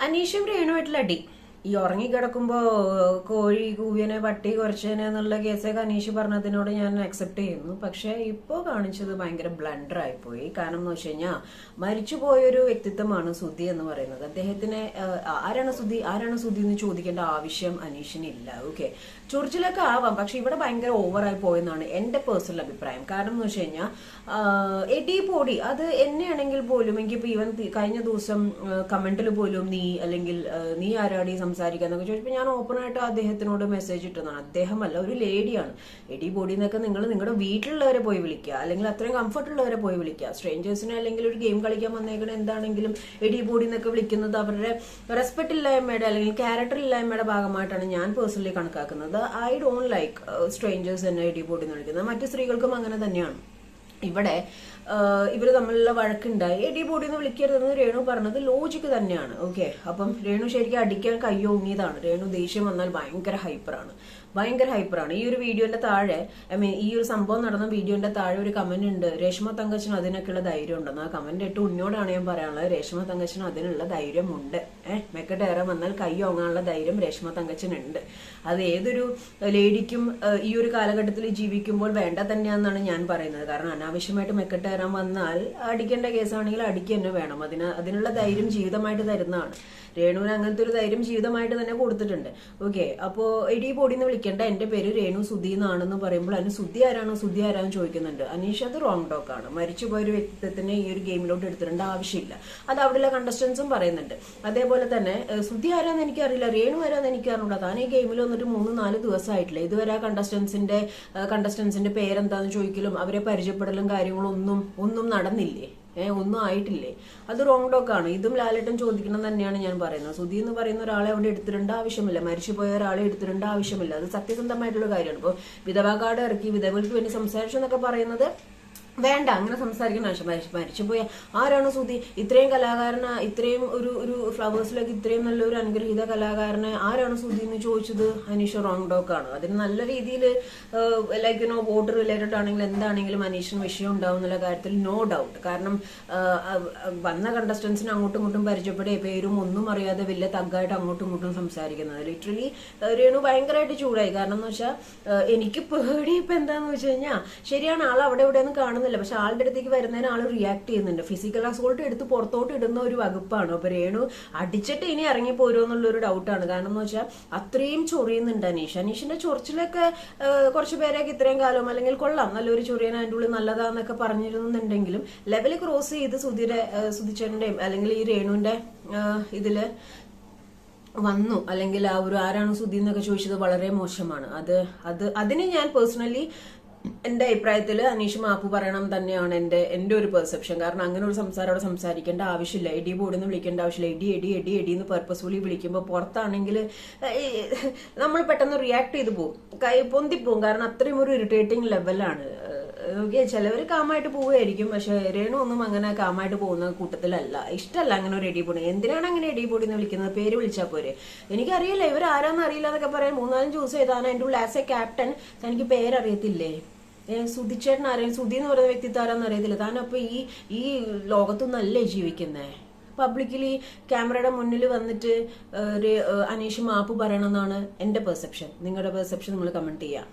അനീഷും രേണുമായിട്ടുള്ള അടി ഈ ഉറങ്ങിക്കിടക്കുമ്പോ കോഴി കൂവിയനെ പട്ടി കുറച്ചനെ എന്നുള്ള കേസൊക്കെ അനീഷ് പറഞ്ഞതിനോട് ഞാൻ അക്സെപ്റ്റ് ചെയ്യുന്നു. പക്ഷെ ഇപ്പോ കാണിച്ചത് ഭയങ്കര ബ്ലണ്ടർ ആയിപ്പോയി. കാരണം എന്ന് വെച്ച് കഴിഞ്ഞാൽ മരിച്ചുപോയൊരു വ്യക്തിത്വമാണ് സുധി എന്ന് പറയുന്നത്. അദ്ദേഹത്തിനെ ആരാണ് സുധി എന്ന് ചോദിക്കേണ്ട ആവശ്യം അനീഷിനില്ല. ഓക്കെ, ചൊറിച്ചിലൊക്കെ ആവാം, പക്ഷെ ഇവിടെ ഭയങ്കര ഓവറായി പോയെന്നാണ് എന്റെ പേഴ്സണൽ അഭിപ്രായം. കാരണം എന്ന് വെച്ച് കഴിഞ്ഞാൽ എടി പൊടി അത് എന്നെയാണെങ്കിൽ പോലും എനിക്കിപ്പോ ഈവൻ കഴിഞ്ഞ ദിവസം കമന്റിൽ പോലും നീ ആരാടി സംസാരിക്കാന്നൊക്കെ ചോദിച്ചപ്പോൾ ഞാൻ ഓപ്പൺ ആയിട്ട് അദ്ദേഹത്തിനോട് മെസ്സേജ് ഇട്ടതാണ്. അദ്ദേഹമല്ല, ഒരു ലേഡിയാണ്. എടി ബോഡി എന്നൊക്കെ നിങ്ങൾ നിങ്ങളുടെ വീട്ടിലുള്ളവരെ പോയി വിളിക്കുക, അല്ലെങ്കിൽ അത്രയും കംഫർട്ട് ഉള്ളവരെ പോയി വിളിക്കുക. സ്ട്രേഞ്ചേഴ്സിനെ അല്ലെങ്കിൽ ഒരു ഗെയിം കളിക്കാൻ വന്നേക്കണ എന്താണെങ്കിലും എടി ബോഡി എന്നൊക്കെ വിളിക്കുന്നത് അവരുടെ റെസ്പെക്ട് ഇല്ലായ്മയുടെ അല്ലെങ്കിൽ ക്യാരക്ടർ ഇല്ലായ്മയുടെ ഭാഗമായിട്ടാണ് ഞാൻ പേഴ്സണലി കണക്കാക്കുന്നത്. ഐ ഡോണ്ട് ലൈക്ക് സ്ട്രേഞ്ചേഴ്സ് എന്നെ എടി ബോഡി എന്ന് വിളിക്കുന്നത്. മറ്റു സ്ത്രീകൾക്കും അങ്ങനെ തന്നെയാണ്. ഇവിടെ ഇവര് തമ്മിലുള്ള വഴക്കുണ്ടായി. എടി ബോഡി എന്ന് വിളിക്കരുതെന്ന് രേണു പറഞ്ഞത് ലോജിക്ക് തന്നെയാണ്. ഓക്കെ, അപ്പം രേണു ശരിക്കും അടിക്കാൻ കയ്യോങ്ങിയതാണ്. രേണു ദേഷ്യം വന്നാൽ ഭയങ്കര ഹൈപ്പറാണ്. ഈ ഒരു വീഡിയോന്റെ താഴെ ഈ ഒരു സംഭവം നടന്ന വീഡിയോന്റെ താഴെ ഒരു കമന്റ് ഉണ്ട്, രേഷ്മ തങ്കച്ചന് അതിനൊക്കെയുള്ള ധൈര്യം ഉണ്ടെന്ന്. ആ കമന്റ് ഇട്ട് ഉന്നോടാണ് ഞാൻ പറയാനുള്ളത്. രേഷ്മ തങ്കച്ചന് അതിനുള്ള ധൈര്യമുണ്ട്. മെക്കട്ടേറെ വന്നാൽ കയ്യോങ്ങാനുള്ള ധൈര്യം രേഷ്മ തങ്കച്ചനുണ്ട്. അത് ഏതൊരു ലേഡിക്കും ഈ ഒരു കാലഘട്ടത്തിൽ ജീവിക്കുമ്പോൾ വേണ്ട തന്നെയാണെന്നാണ് ഞാൻ പറയുന്നത്. കാരണം അനാവശ്യമായിട്ട് മെക്കട്ടേറാൻ വന്നാൽ അടിക്കേണ്ട കേസാണെങ്കിൽ അടിക്കുക തന്നെ വേണം. അതിനുള്ള ധൈര്യം ജീവിതമായിട്ട് തരുന്നതാണ്. രേണുവിന് അങ്ങനത്തെ ഒരു ധൈര്യം ജീവിതമായിട്ട് തന്നെ കൊടുത്തിട്ടുണ്ട്. ഓക്കെ, അപ്പോ എടി പൊടിന്ന് വിളിക്കേണ്ട, എന്റെ പേര് രേണു സുധി എന്നാണെന്ന് പറയുമ്പോൾ അതിന് സുധി ആരാണെന്ന് ചോദിക്കുന്നുണ്ട്. അനീഷ് അത് റോങ് ടോക്ക് ആണ്. മരിച്ചുപോയ ഒരു വ്യക്തിത്വത്തിനെ ഈ ഒരു ഗെയിമിലോട്ട് എടുത്തിടേണ്ട ആവശ്യമില്ല. അത് അവിടെയുള്ള കണ്ടസ്റ്റൻസും പറയുന്നുണ്ട്. അതേപോലെ തന്നെ സുധി ആരാന്ന് എനിക്കറിയില്ല, രേണു ആരാന്ന് എനിക്ക് അറിഞ്ഞൂടാ. താൻ ഈ ഗെയിമിൽ വന്നിട്ട് 3-4 ദിവസമായിട്ടില്ല. ഇതുവരെ കണ്ടസ്റ്റൻസിന്റെ പേരെന്താന്ന് ചോദിക്കലും അവരെ പരിചയപ്പെടലും കാര്യങ്ങളും ഒന്നും നടന്നില്ലേ? ഒന്നും ആയിട്ടില്ലേ? അത് റോങ് ടോക്ക് ആണ്. ഇതും ലാലേട്ടൻ ചോദിക്കണം തന്നെയാണ് ഞാൻ പറയുന്നത്. സുധി എന്ന് പറയുന്ന ഒരാളെ അവിടെ എടുത്തിടേണ്ട ആവശ്യമില്ല. മരിച്ചുപോയ ഒരാളെ എടുത്തിടേണ്ട ആവശ്യമില്ല. അത് സത്യസന്ധമായിട്ടുള്ള കാര്യമാണ്. ഇപ്പോൾ വിധവാ കാർഡ് ഇറക്കി വിധവകൾക്ക് വേണ്ടി സംസാരിച്ചു എന്നൊക്കെ പറയുന്നത് വേണ്ട, അങ്ങനെ സംസാരിക്കുന്ന ആവശ്യം. മരിച്ചുപോയ ആരാണ് സുധി? ഇത്രയും ഇത്രയും ഒരു ഫ്ലവേഴ്സിലേക്ക് ഇത്രയും നല്ലൊരു അനുഗ്രഹീത കലാകാരനെ ആരാണ് സുധി എന്ന് ചോദിച്ചത് അനീഷ് റോങ് ടോക്ക് ആണ്. അതിന് നല്ല രീതിയിൽ ലൈക്ക് വോട്ട് റിലേറ്റഡ് ആണെങ്കിലും എന്താണെങ്കിലും അനീഷിന് വിഷയം ഉണ്ടാവും എന്നുള്ള കാര്യത്തിൽ നോ ഡൗട്ട്. കാരണം വന്ന കണ്ടസ്റ്റൻസിന് അങ്ങോട്ടും ഇങ്ങോട്ടും പരിചയപ്പെടുക, പേരും ഒന്നും അറിയാതെ വലിയ തഗ്ഗായിട്ട് അങ്ങോട്ടും ഇങ്ങോട്ടും സംസാരിക്കുന്നത് ലിറ്ററലി രേണു ഭയങ്കരമായിട്ട് ചൂടായി. കാരണം എന്ന് വെച്ചാൽ എനിക്ക് പേടി ഇപ്പൊ എന്താന്ന് വെച്ച് കഴിഞ്ഞാൽ ശരിയാണ്, ആൾ അവിടെ എവിടെയൊന്നും കാണുന്നില്ല, പക്ഷെ ആളുടെ അടുത്തേക്ക് വരുന്നതിന് ആൾ റിയാക്ട് ചെയ്യുന്നുണ്ട്. ഫിസിക്കൽ അസോൾട്ട് എടുത്ത് പുറത്തോട്ട് ഇടുന്ന ഒരു വകുപ്പാണ്. അപ്പൊ രേണു അടിച്ചിട്ട് ഇനി ഇറങ്ങി പോരുമോ എന്നുള്ളൊരു ഡൗട്ടാണ്. കാരണം എന്ന് വെച്ചാൽ അത്രയും ചൊറിയുന്നുണ്ട് അനീഷിന്റെ ചൊറിച്ചിലൊക്കെ കുറച്ചു പേരൊക്കെ ഇത്രയും കാലം അല്ലെങ്കിൽ കൊള്ളാം, നല്ലൊരു ചൊറിയാൻ അതിൻ്റെ ഉള്ളിൽ നല്ലതാന്നൊക്കെ പറഞ്ഞിരുന്നുണ്ടെങ്കിലും ലെവല് ക്രോസ് ചെയ്ത് സുധിച്ചേട്ടന്റെയും അല്ലെങ്കിൽ ഈ രേണുവിന്റെ ഇതില് വന്നു. അല്ലെങ്കിൽ ആ ഒരു ആരാണ് സുധി എന്നൊക്കെ ചോദിച്ചത് വളരെ മോശമാണ്. അതിന് ഞാൻ പേഴ്സണലി എന്റെ അഭിപ്രായത്തിൽ അനീഷ് മാപ്പ് പറയണം തന്നെയാണ് എന്റെ ഒരു പെർസെപ്ഷൻ. കാരണം അങ്ങനെ ഒരു സംസാരം അവിടെ സംസാരിക്കേണ്ട ആവശ്യമില്ല. എടി ബോർഡിന്ന് വിളിക്കേണ്ട ആവശ്യമില്ല. എടി എന്ന് പർപ്പസ്ഫുള്ളി വിളിക്കുമ്പോൾ പുറത്താണെങ്കിൽ നമ്മൾ പെട്ടെന്ന് റിയാക്ട് ചെയ്ത് പോകും, പൊന്തിപ്പോവും. കാരണം അത്രയും ഒരു ഇറിറ്റേറ്റിംഗ് ലെവലാണ്. ഓക്കെ, ചിലവർ കാമായിട്ട് പോവുകയായിരിക്കും, പക്ഷെ രേണു ഒന്നും അങ്ങനെ കാമായിട്ട് പോകുന്ന കൂട്ടത്തിലല്ല. ഇഷ്ടമല്ല അങ്ങനെ ഒരു എടി പൊടി. എന്തിനാണ് അങ്ങനെ എടി പൊടി എന്ന് വിളിക്കുന്നത്? പേര് വിളിച്ചാൽ പോരെ. എനിക്കറിയില്ല ഇവർ ആരാന്ന് അറിയില്ല എന്നൊക്കെ പറയാൻ 3-4 ദിവസം ഏതാണ് എൻ്റെ ഉള്ളിൽ ആസ് എ ക്യാപ്റ്റൻ തനിക്ക് പേരറിയത്തില്ലേ? സുധിച്ചേട്ടൻ ആരെയും സുധി എന്ന് പറയുന്ന വ്യക്തിത്വം ആരാന്ന് അറിയത്തില്ല. താനപ്പൊ ഈ ലോകത്തൊന്നല്ലേ ജീവിക്കുന്നേ? പബ്ലിക്കലി ക്യാമറയുടെ മുന്നിൽ വന്നിട്ട് അനീഷ് മാപ്പ് പറയണമെന്നാണ് എന്റെ പെർസെപ്ഷൻ. നിങ്ങളുടെ പെർസെപ്ഷൻ നിങ്ങൾ കമന്റ് ചെയ്യാം.